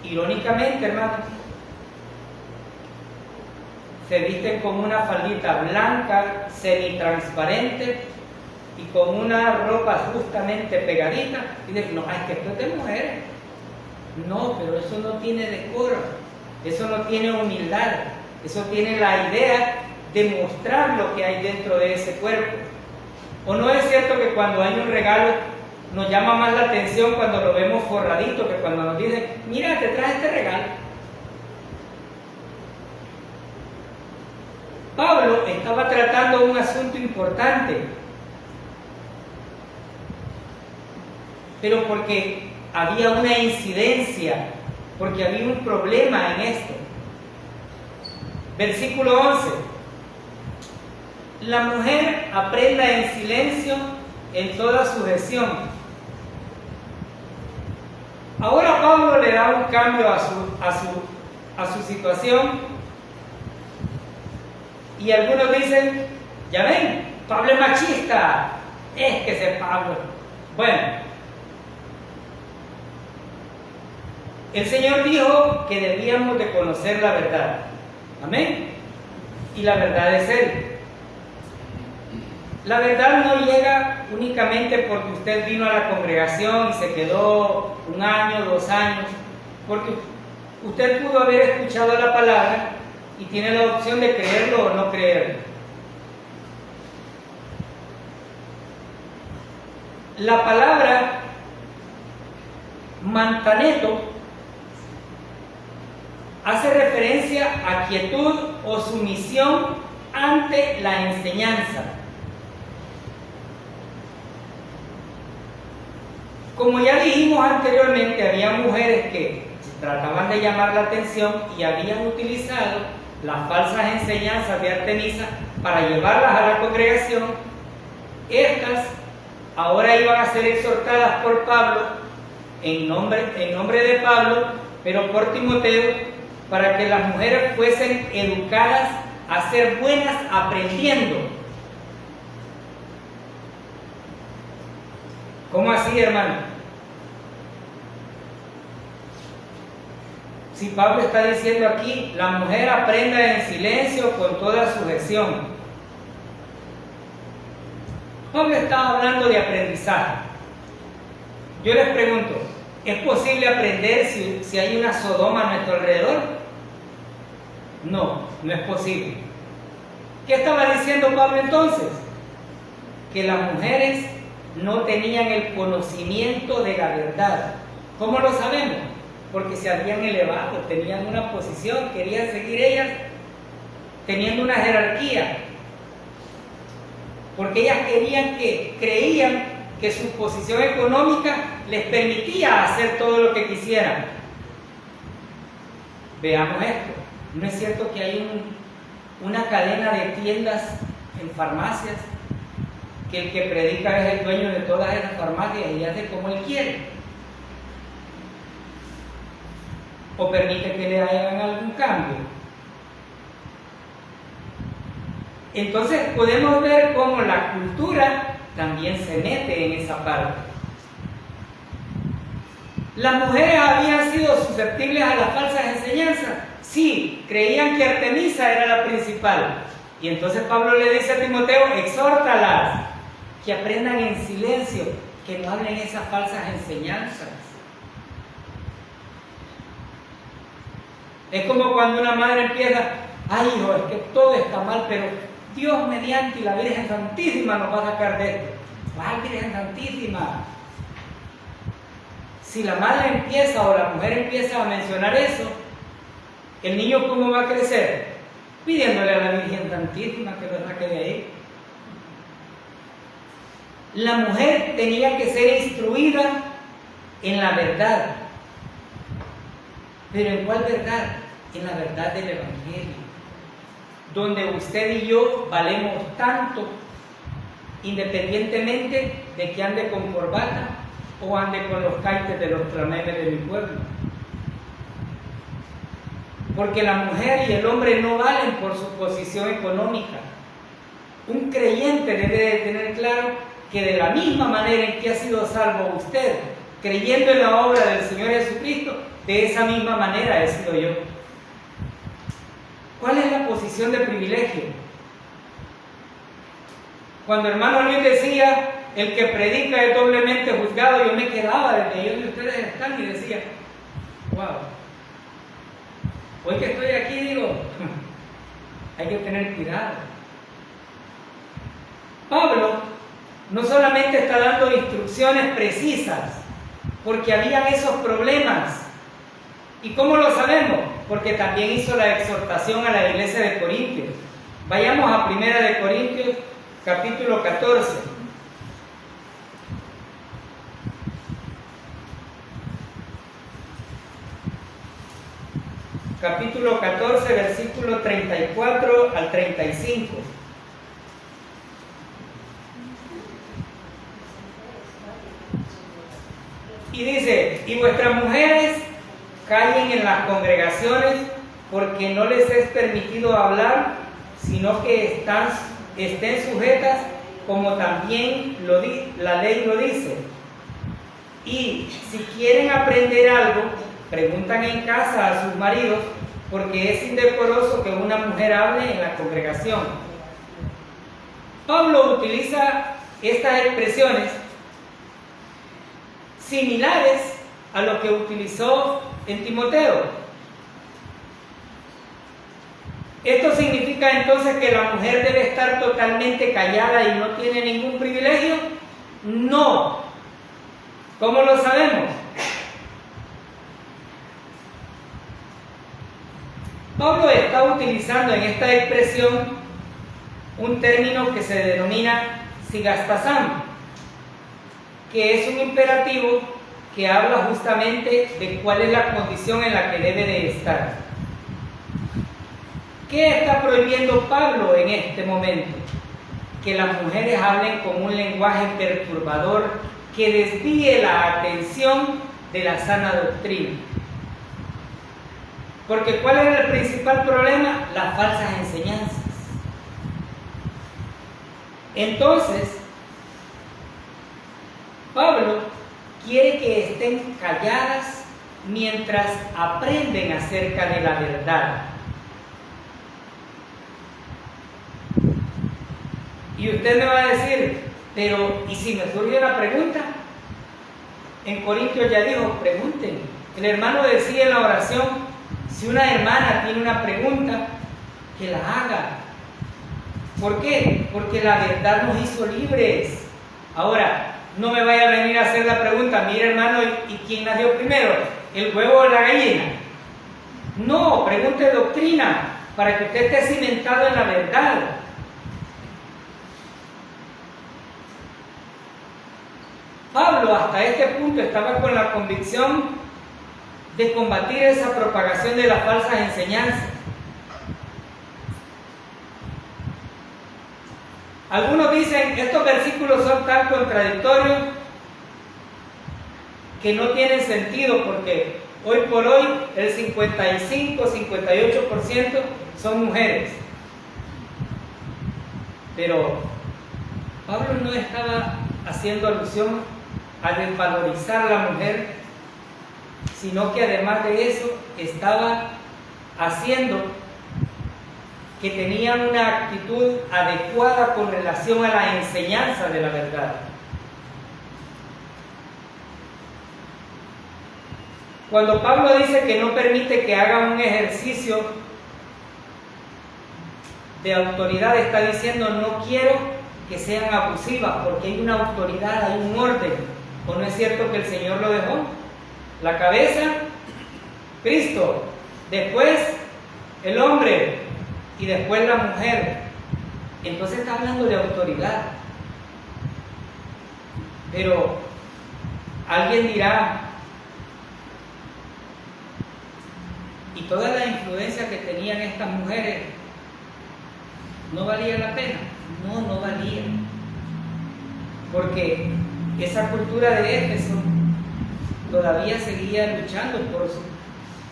irónicamente, hermano, se visten con una faldita blanca, semitransparente, y con una ropa justamente pegadita, y dicen, no, es que esto es de mujeres. No, pero eso no tiene decoro, eso no tiene humildad, eso tiene la idea de mostrar lo que hay dentro de ese cuerpo. ¿O no es cierto que cuando hay un regalo nos llama más la atención cuando lo vemos forradito que cuando nos dicen, mira, te traje este regalo? Pablo estaba tratando un asunto importante, pero porque había una incidencia, porque había un problema en esto. Versículo 11. La mujer aprenda en silencio en toda sujeción. Ahora Pablo le da un cambio a su situación, y algunos dicen, ya ven, Pablo es machista, es que ese Pablo. Bueno, el Señor dijo que debíamos de conocer la verdad. Amén. Y la verdad es Él. La verdad no llega únicamente porque usted vino a la congregación y se quedó 1 año, 2 años, porque usted pudo haber escuchado la palabra y tiene la opción de creerlo o no creerlo. La palabra mantaneto hace referencia a quietud o sumisión ante la enseñanza. Como ya dijimos anteriormente, había mujeres que trataban de llamar la atención y habían utilizado las falsas enseñanzas de Artemisa para llevarlas a la congregación. Estas ahora iban a ser exhortadas por Pablo, en nombre de Pablo, pero por Timoteo, para que las mujeres fuesen educadas a ser buenas aprendiendo. ¿Cómo así, hermano? Si Pablo está diciendo aquí, la mujer aprenda en silencio con toda sujeción. Pablo está hablando de aprendizaje. Yo les pregunto, ¿es posible aprender si hay una Sodoma a nuestro alrededor? No, no es posible. ¿Qué estaba diciendo Pablo entonces? Que las mujeres no tenían el conocimiento de la verdad. ¿Cómo lo sabemos? Porque se habían elevado, tenían una posición, querían seguir ellas teniendo una jerarquía. Porque ellas creían que su posición económica les permitía hacer todo lo que quisieran. Veamos esto. ¿No es cierto que hay una cadena de tiendas en farmacias que el que predica es el dueño de todas esas farmacias y hace como él quiere? ¿O permite que le hagan algún cambio? Entonces podemos ver cómo la cultura también se mete en esa parte. Las mujeres habían sido susceptibles a las falsas enseñanzas. Sí, creían que Artemisa era la principal. Y entonces Pablo le dice a Timoteo, exhórtalas, que aprendan en silencio, que no hablen esas falsas enseñanzas. Es como cuando una madre empieza, ay hijo, es que todo está mal, pero Dios mediante y la Virgen Santísima nos va a sacar de esto. ¡Ay, Virgen Santísima! Si la madre empieza o la mujer empieza a mencionar eso, ¿el niño cómo va a crecer? pidiéndole a la Virgen Santísima que lo saque de ahí. La mujer tenía que ser instruida en la verdad. ¿Pero en cuál verdad? En la verdad del Evangelio, donde usted y yo valemos tanto, independientemente de que ande con corbata o ande con los caites de los tramemes de mi pueblo. Porque la mujer y el hombre no valen por su posición económica. Un creyente debe de tener claro que de la misma manera en que ha sido salvo usted, creyendo en la obra del Señor Jesucristo, de esa misma manera he sido yo. ¿Cuál es la posición de privilegio? Cuando hermano Luis decía, el que predica es doblemente juzgado, yo me quedaba desde ahí donde ustedes están y decía, wow, hoy que estoy aquí digo, hay que tener cuidado. Pablo no solamente está dando instrucciones precisas, porque habían esos problemas. ¿Y cómo lo sabemos? Porque también hizo la exhortación a la iglesia de Corintios. Vayamos a 1 de Corintios, capítulo 14. Capítulo 14, versículo 34 al 35. Y dice, y vuestras mujeres callen en las congregaciones, porque no les es permitido hablar, sino que estén sujetas, como también la ley lo dice. Y si quieren aprender algo, preguntan en casa a sus maridos, porque es indecoroso que una mujer hable en la congregación. Pablo utiliza estas expresiones similares a lo que utilizó en Timoteo. ¿Esto significa entonces que la mujer debe estar totalmente callada y no tiene ningún privilegio? No. ¿Cómo lo sabemos? Pablo está utilizando en esta expresión un término que se denomina sigastasam, que es un imperativo que habla justamente de cuál es la condición en la que debe de estar. ¿Qué está prohibiendo Pablo en este momento? Que las mujeres hablen con un lenguaje perturbador que desvíe la atención de la sana doctrina. Porque ¿cuál es el principal problema? Las falsas enseñanzas. Entonces, Pablo quiere que estén calladas mientras aprenden acerca de la verdad. Y usted me va a decir, pero ¿y si me surge una pregunta? En Corintios ya dijo, pregunten. El hermano decía en la oración, si una hermana tiene una pregunta, que la haga. ¿Por qué? Porque la verdad nos hizo libres. Ahora, no me vaya a venir a hacer la pregunta, mire hermano, ¿y quién nació primero? ¿El huevo o la gallina? No, pregunte doctrina, para que usted esté cimentado en la verdad. Pablo hasta este punto estaba con la convicción de combatir esa propagación de las falsas enseñanzas. Algunos dicen que estos versículos son tan contradictorios que no tienen sentido, porque hoy por hoy el 55-58% son mujeres. Pero Pablo no estaba haciendo alusión a desvalorizar a la mujer, sino que además de eso estaba haciendo que tenían una actitud adecuada con relación a la enseñanza de la verdad. Cuando Pablo dice que no permite que hagan un ejercicio de autoridad, está diciendo no quiero que sean abusivas, porque hay una autoridad, hay un orden. ¿O no es cierto que el Señor lo dejó? La cabeza, Cristo, después el hombre, y después la mujer. Entonces está hablando de autoridad. Pero alguien dirá, ¿y toda la influencia que tenían estas mujeres no valía la pena? No, no valía. Porque esa cultura de Éfeso todavía seguía luchando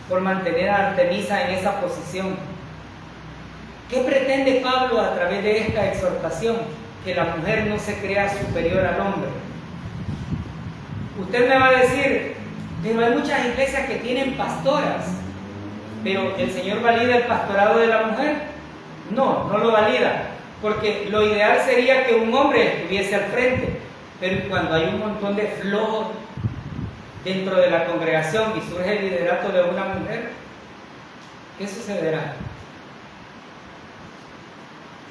por mantener a Artemisa en esa posición. ¿Qué pretende Pablo a través de esta exhortación? Que la mujer no se crea superior al hombre. Usted me va a decir, pero hay muchas iglesias que tienen pastoras, pero ¿el Señor valida el pastorado de la mujer? No, no lo valida, porque lo ideal sería que un hombre estuviese al frente, pero cuando hay un montón de flojos dentro de la congregación y surge el liderato de una mujer, ¿qué sucederá?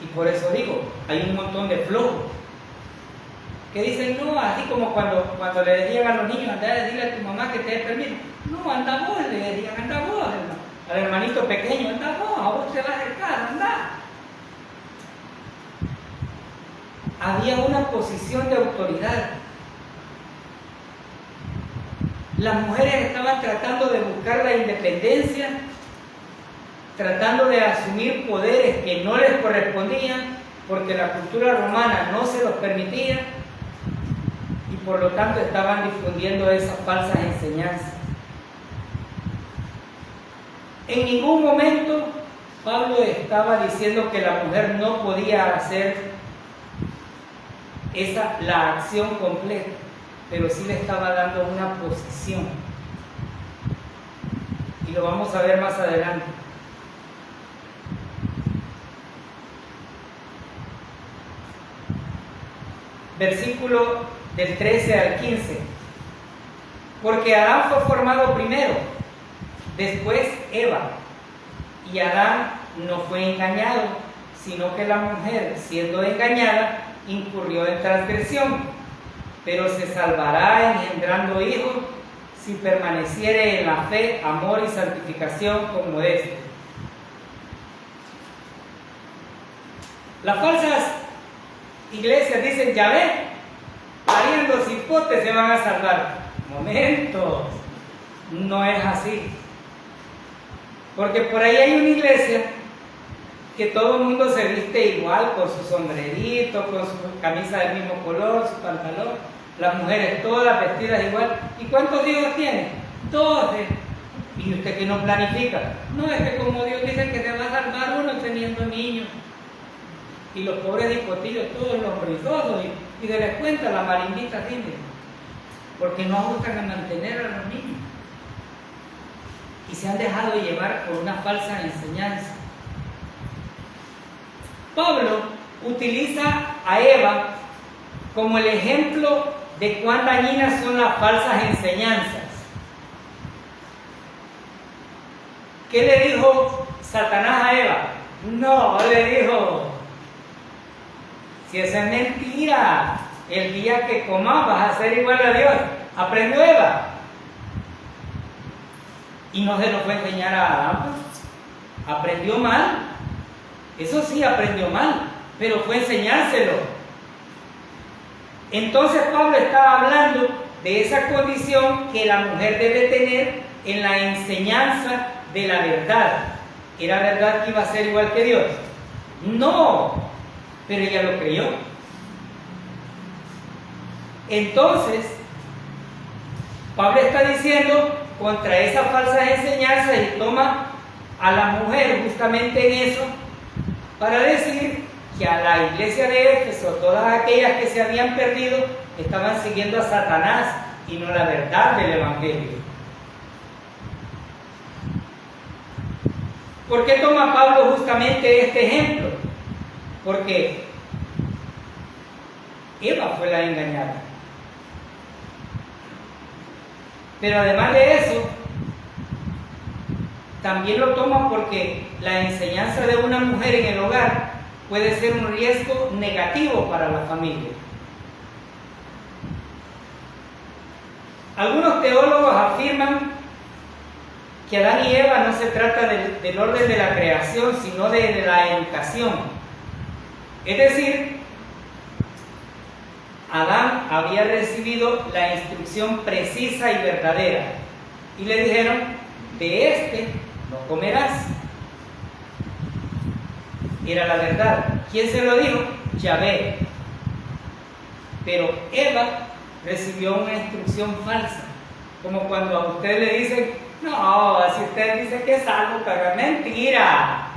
Y por eso digo, hay un montón de flojos que dicen, no, así como cuando le decían a los niños, anda, dile a tu mamá que te dé permiso. No, anda vos, le decían, anda vos, al hermanito pequeño, anda vos, a vos te va a acercar, anda. Había una posición de autoridad. Las mujeres estaban tratando de buscar la independencia, tratando de asumir poderes que no les correspondían, porque la cultura romana no se los permitía, y por lo tanto estaban difundiendo esas falsas enseñanzas. En ningún momento Pablo estaba diciendo que la mujer no podía hacer la acción completa, pero sí le estaba dando una posición. Y lo vamos a ver más adelante. Versículo del 13 al 15. Porque Adán fue formado primero, después Eva. Y Adán no fue engañado, sino que la mujer, siendo engañada, incurrió en transgresión. Pero se salvará engendrando hijos si permaneciere en la fe, amor y santificación como este. Las falsas iglesias dicen, ya ven, pariendo cipotes se van a salvar. Momentos, no es así. Porque por ahí hay una iglesia que todo el mundo se viste igual, con su sombrerito, con su camisa del mismo color, su pantalón, las mujeres todas vestidas igual. ¿Y cuántos hijos tienen? 12. ¿Y usted que no planifica? No, es que como Dios dice que se va a salvar uno teniendo niños. Y los pobres hipotillos, todos los brizosos, y de les cuenta la maringuita tiene, porque no ajustan a mantener a los niños. Y se han dejado llevar por una falsa enseñanza. Pablo utiliza a Eva como el ejemplo de cuán dañinas son las falsas enseñanzas. ¿Qué le dijo Satanás a Eva? No, le dijo, si esa es mentira, el día que comas vas a ser igual a Dios. Aprendió Eva. Y no se lo fue a enseñar a Adán. Aprendió mal. Eso sí, aprendió mal, pero fue enseñárselo. Entonces Pablo estaba hablando de esa condición que la mujer debe tener en la enseñanza de la verdad. ¿Era verdad que iba a ser igual que Dios? No, pero ella lo creyó. Entonces, Pablo está diciendo contra esas falsas enseñanzas y toma a la mujer justamente en eso para decir que a la iglesia de Éfeso, todas aquellas que se habían perdido, estaban siguiendo a Satanás y no la verdad del Evangelio. ¿Por qué toma Pablo justamente este ejemplo? Porque Eva fue la engañada. Pero además de eso, también lo toma porque la enseñanza de una mujer en el hogar puede ser un riesgo negativo para la familia. Algunos teólogos afirman que Adán y Eva no se trata del orden de la creación, sino de la educación. Es decir, Adán había recibido la instrucción precisa y verdadera. Y le dijeron, de este no comerás. Era la verdad. ¿Quién se lo dijo? Yahvé. Pero Eva recibió una instrucción falsa. Como cuando a usted le dicen, no, si usted dice que es algo, pero es mentira.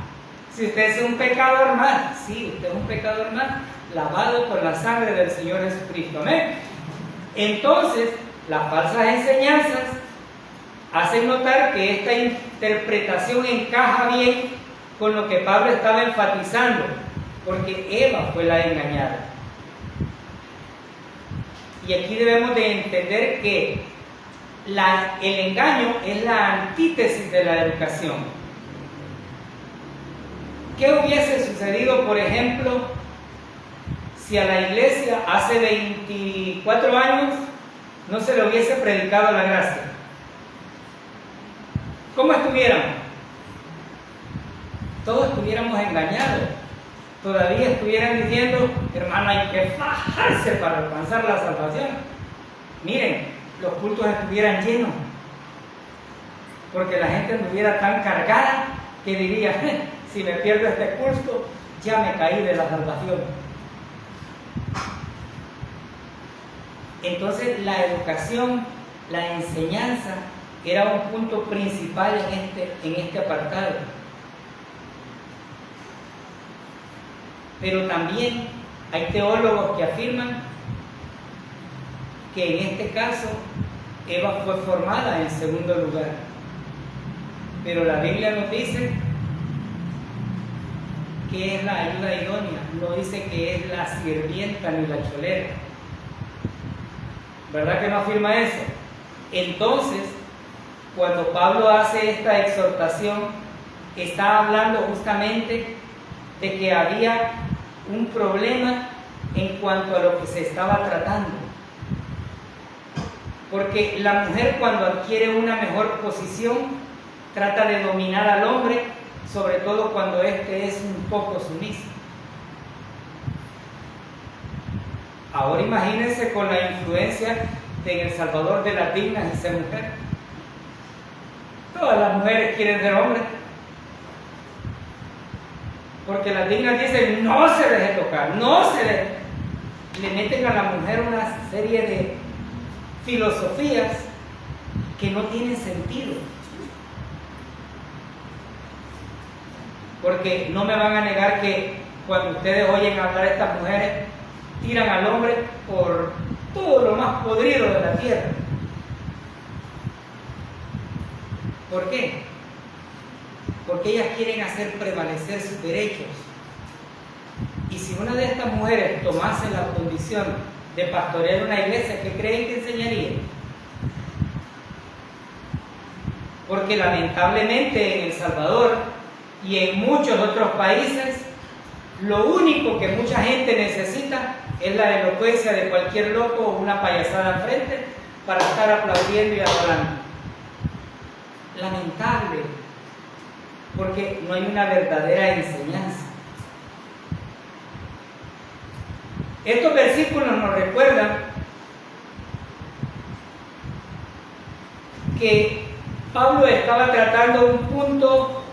Si usted es un pecador más, sí, usted es un pecador más, lavado por la sangre del Señor Jesucristo. Amén. Entonces, las falsas enseñanzas hacen notar que esta interpretación encaja bien con lo que Pablo estaba enfatizando, porque Eva fue la engañada. Y aquí debemos de entender que el engaño es la antítesis de la educación. ¿Qué hubiese sucedido, por ejemplo, si a la iglesia hace 24 años no se le hubiese predicado la gracia? ¿Cómo estuviéramos? Todos estuviéramos engañados. Todavía estuvieran diciendo, hermano, hay que fajarse para alcanzar la salvación. Miren, los cultos estuvieran llenos, porque la gente estuviera tan cargada que diría, si me pierdo este culto, ya me caí de la salvación. Entonces la educación, la enseñanza, era un punto principal en este apartado. Pero también hay teólogos que afirman que en este caso Eva fue formada en segundo lugar. Pero la Biblia nos dice que es la ayuda idónea, no dice que es la sirvienta ni la cholera. ¿Verdad que no afirma eso? Entonces, cuando Pablo hace esta exhortación, está hablando justamente de que había un problema en cuanto a lo que se estaba tratando. Porque la mujer, cuando adquiere una mejor posición, trata de dominar al hombre, sobre todo cuando éste es un poco sumiso. Ahora imagínense con la influencia en El Salvador de las dignas y ser mujer. Todas las mujeres quieren ser hombres. Porque las dignas dicen, no se deje tocar, no se deje. Le meten a la mujer una serie de filosofías que no tienen sentido. Porque no me van a negar que cuando ustedes oyen hablar a estas mujeres, tiran al hombre por todo lo más podrido de la tierra. ¿Por qué? Porque ellas quieren hacer prevalecer sus derechos. Y si una de estas mujeres tomase la condición de pastorear una iglesia, ¿qué creen que enseñaría? Porque lamentablemente en El Salvador y en muchos otros países, lo único que mucha gente necesita es la elocuencia de cualquier loco o una payasada enfrente para estar aplaudiendo y adorando. Lamentable, porque no hay una verdadera enseñanza. Estos versículos nos recuerdan que Pablo estaba tratando un punto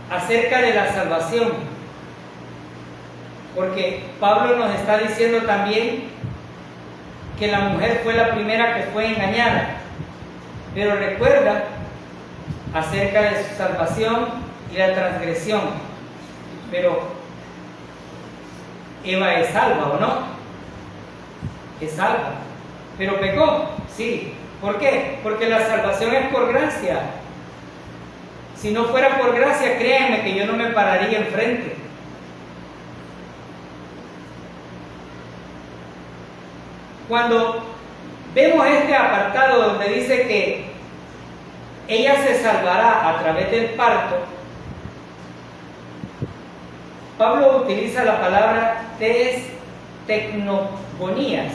acerca de la salvación, porque Pablo nos está diciendo también que la mujer fue la primera que fue engañada, pero recuerda acerca de su salvación y la transgresión. Pero Eva es salva, ¿o no? Es salva, pero pecó, sí. ¿Por qué? Porque la salvación es por gracia. Si no fuera por gracia, créanme que yo no me pararía enfrente. Cuando vemos este apartado donde dice que ella se salvará a través del parto, Pablo utiliza la palabra tecnogonías.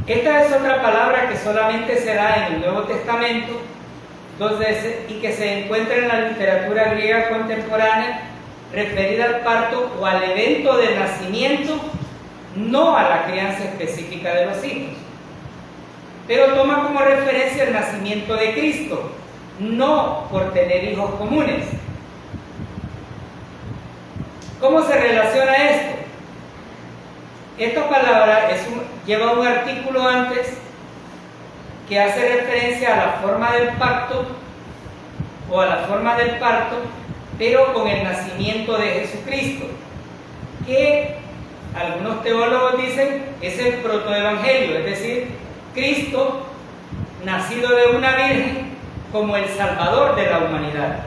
Esta es otra palabra que solamente se da en el Nuevo Testamento dos veces, y que se encuentra en la literatura griega contemporánea, referida al parto o al evento del nacimiento, no a la crianza específica de los hijos. Pero toma como referencia el nacimiento de Cristo, no por tener hijos comunes. ¿Cómo se relaciona esto? Esta palabra lleva un artículo antes que hace referencia a la forma del pacto o a la forma del parto, pero con el nacimiento de Jesucristo, que algunos teólogos dicen es el protoevangelio, es decir, Cristo nacido de una virgen como el Salvador de la humanidad.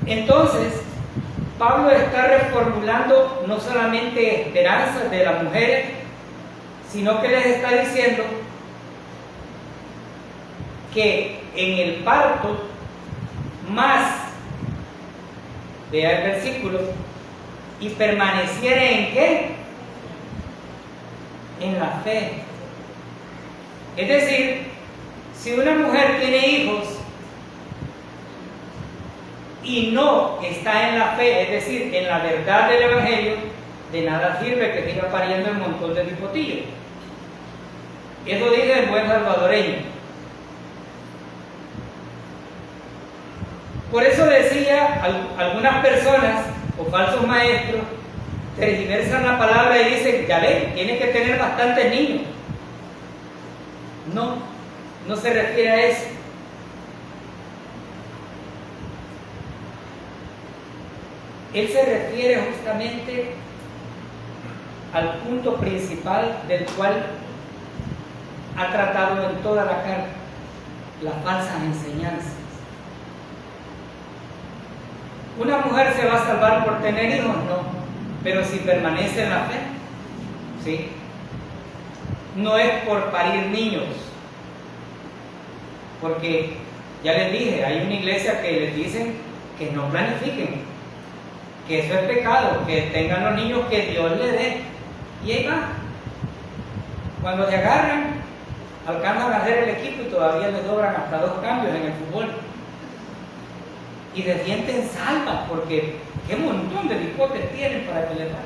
Entonces, Pablo está reformulando no solamente esperanzas de las mujeres, sino que les está diciendo que en el parto, más, vea el versículo, y permaneciera en ¿qué? En la fe. Es decir, si una mujer tiene hijos y no está en la fe, es decir, en la verdad del Evangelio, de nada sirve que siga pariendo un montón de hipotillos. Eso dice el buen salvadoreño. Por eso decía, algunas personas o falsos maestros tergiversan la palabra y dicen, ya ven, tiene que tener bastantes niños. No, no se refiere a eso. Él se refiere justamente al punto principal del cual ha tratado en toda la carta, las falsas enseñanzas. ¿Una mujer se va a salvar por tener hijos? No, pero si permanece en la fe, sí. No es por parir niños, porque ya les dije, hay una iglesia que les dicen que no planifiquen, que eso es pecado, que tengan los niños que Dios les dé, y ahí va. Cuando se agarran, alcanzan a hacer el equipo y todavía les sobran hasta 2 cambios en el fútbol. Y se sienten salvas porque qué montón de bicotes tienen para que les valga.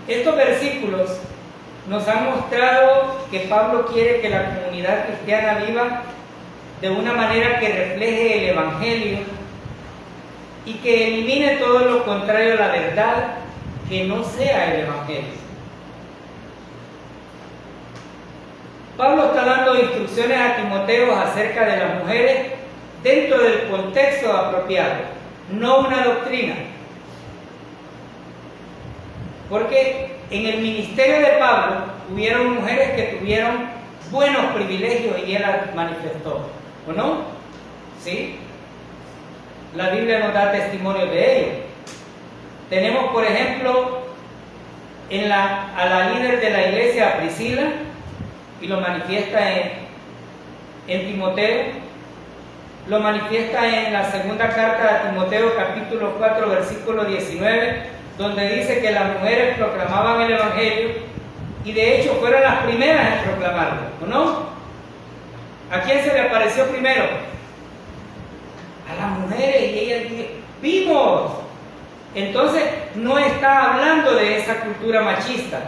Estos versículos nos han mostrado que Pablo quiere que la comunidad cristiana viva de una manera que refleje el Evangelio y que elimine todo lo contrario a la verdad que no sea el Evangelio. Pablo está dando instrucciones a Timoteo acerca de las mujeres dentro del contexto apropiado, no una doctrina. Porque en el ministerio de Pablo hubieron mujeres que tuvieron buenos privilegios y él las manifestó, ¿o no? ¿Sí? La Biblia nos da testimonio de ello. Tenemos, por ejemplo, a la líder de la iglesia, a Priscila, y lo manifiesta en Timoteo, lo manifiesta en la segunda carta a Timoteo, capítulo 4, versículo 19, donde dice que las mujeres proclamaban el Evangelio y de hecho fueron las primeras en proclamarlo, ¿o no? ¿A quién se le apareció primero? A las mujeres, y ellas dijeron, ¡vimos! Entonces no está hablando de esa cultura machista,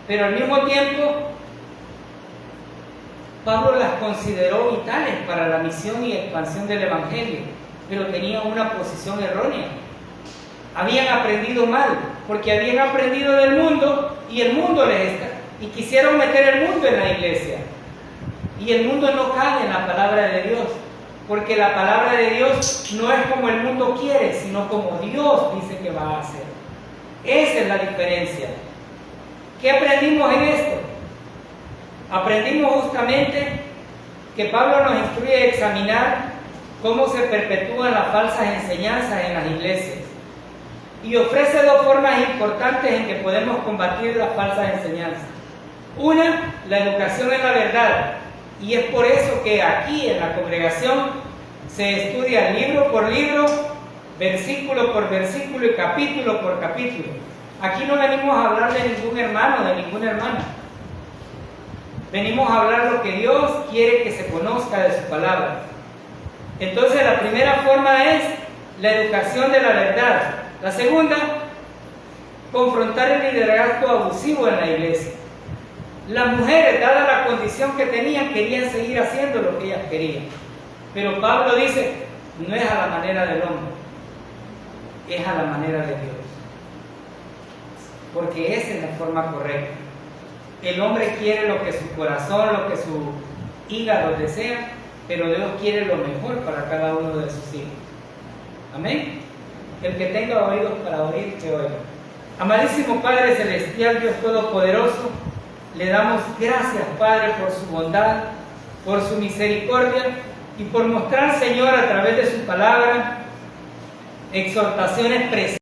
pero al mismo tiempo Pablo las consideró vitales para la misión y expansión del Evangelio, pero tenían una posición errónea. Habían aprendido mal, porque habían aprendido del mundo y el mundo les está, y quisieron meter el mundo en la iglesia. Y el mundo no cabe en la palabra de Dios, porque la palabra de Dios no es como el mundo quiere, sino como Dios dice que va a hacer. Esa es la diferencia. ¿Qué aprendimos en esto? Aprendimos justamente que Pablo nos instruye a examinar cómo se perpetúan las falsas enseñanzas en las iglesias y ofrece 2 formas importantes en que podemos combatir las falsas enseñanzas. Una, la educación en la verdad, y es por eso que aquí en la congregación se estudia libro por libro, versículo por versículo y capítulo por capítulo. Aquí no venimos a hablar de ningún hermano, de ninguna hermana. Venimos a hablar lo que Dios quiere que se conozca de su palabra. Entonces la primera forma es la educación de la verdad. La segunda, confrontar el liderazgo abusivo en la iglesia. Las mujeres, dada la condición que tenían, querían seguir haciendo lo que ellas querían. Pero Pablo dice, no es a la manera del hombre, es a la manera de Dios. Porque esa es la forma correcta. El hombre quiere lo que su corazón, lo que su hígado desea, pero Dios quiere lo mejor para cada uno de sus hijos. Amén. El que tenga oídos para oír, que oiga. Amadísimo Padre Celestial, Dios Todopoderoso, le damos gracias, Padre, por su bondad, por su misericordia y por mostrar, Señor, a través de su palabra, exhortaciones precisas